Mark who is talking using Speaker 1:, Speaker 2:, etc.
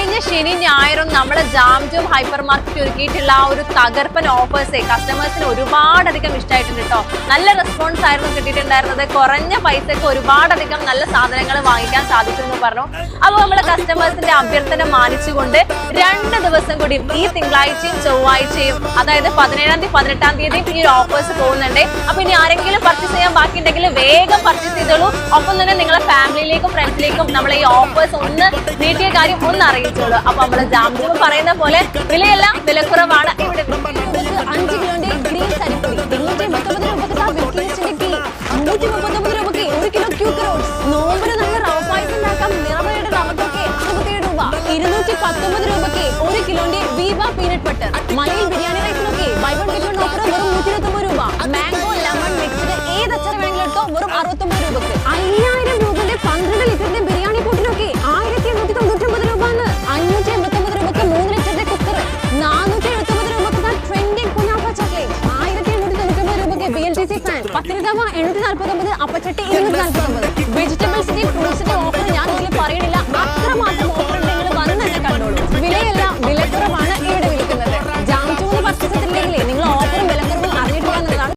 Speaker 1: കഴിഞ്ഞ ശനി ഞായറും നമ്മുടെ ജാംജൂം ഹൈപ്പർ മാർക്കറ്റ് ഒരുക്കിയിട്ടുള്ള ആ ഒരു തകർപ്പൻ ഓഫേഴ്സ് കസ്റ്റമേഴ്സിന് ഒരുപാടധികം ഇഷ്ടമായിട്ടുണ്ട് കേട്ടോ. നല്ല റെസ്പോൺസ് ആയിരുന്നു കിട്ടിയിട്ടുണ്ടായിരുന്നത്. കുറഞ്ഞ പൈസക്ക് ഒരുപാടധികം നല്ല സാധനങ്ങൾ വാങ്ങിക്കാൻ സാധിച്ചു എന്ന് പറഞ്ഞു. അപ്പോൾ നമ്മളെ കസ്റ്റമേഴ്സിന്റെ അഭ്യർത്ഥന മാനിച്ചുകൊണ്ട് 2 ദിവസം കൂടി ഈ തിങ്കളാഴ്ചയും ചൊവ്വാഴ്ചയും, അതായത് 17-ാം തീയതി 18-ാം തീയതിയും ഈ ഒരു ഓഫേഴ്സ് പോകുന്നുണ്ട്. അപ്പൊ ഇനി ആരെങ്കിലും പർച്ചേസ് ചെയ്യാൻ ബാക്കിയുണ്ടെങ്കിൽ വേഗം പർച്ചേസ് ചെയ്തോളൂ. ഒപ്പം തന്നെ നിങ്ങളെ ഫാമിലിയിലേക്കും ഫ്രണ്ട്സിലേക്കും നമ്മളെ ഈ ഓഫേഴ്സ് ഒന്ന് നീട്ടിയ കാര്യം ഒന്ന് അറിയിച്ചോളൂ. അപ്പൊ നമ്മള് ജാംജൂം പറയുന്ന പോലെ വിലയെല്ലാം വിലക്കുറവാണ്. ഇവിടെ 5 കിലോന്റെ ഗ്രീൻ സരിപ്പൊടി 239 രൂപയ്ക്ക് 139 രൂപയ്ക്ക് 1 കിലോ ക്യൂക്കറോട്സ്. നോമ്പിന് നല്ല റവ പായസം ഉണ്ടാക്കാം. നിറവയുടെ റവക്കൊക്കെ 67 രൂപ. 219 രൂപയ്ക്ക് 1 കിലോന്റെ വീബ പീനട്ട് ബട്ടർ. മലയിൽ ബിരിയാണി റൈസിനൊക്കെ buy one get one offer വെറും 129 രൂപ. മാംഗോ ലെമൺ മിക്സ്ഡ് ഏത് അച്ചാർ വേണമെങ്കിലും എടുത്തോ വെറും 69 രൂപയ്ക്ക്. 5000 രൂപയുടെ 12 ലിറ്ററിന്റെ ബിരിയാണി കൂട്ടിനൊക്കെ 1899 രൂപ. 589 രൂപയ്ക്ക് 3 ലിറ്ററിന്റെ കുക്കർ. 479 രൂപയ്ക്ക് ട്രെൻഡിംഗ് കുനാഫ ചോക്ലേറ്റ്. 1899 രൂപയ്ക്ക് BLTC ഫാൻ. 10 തവ 849, അപ്പച്ചട്ടി 249. വെജിറ്റബിൾസിന്റെയും ഫ്രൂട്ട്സിന്റെയും ഓഫർ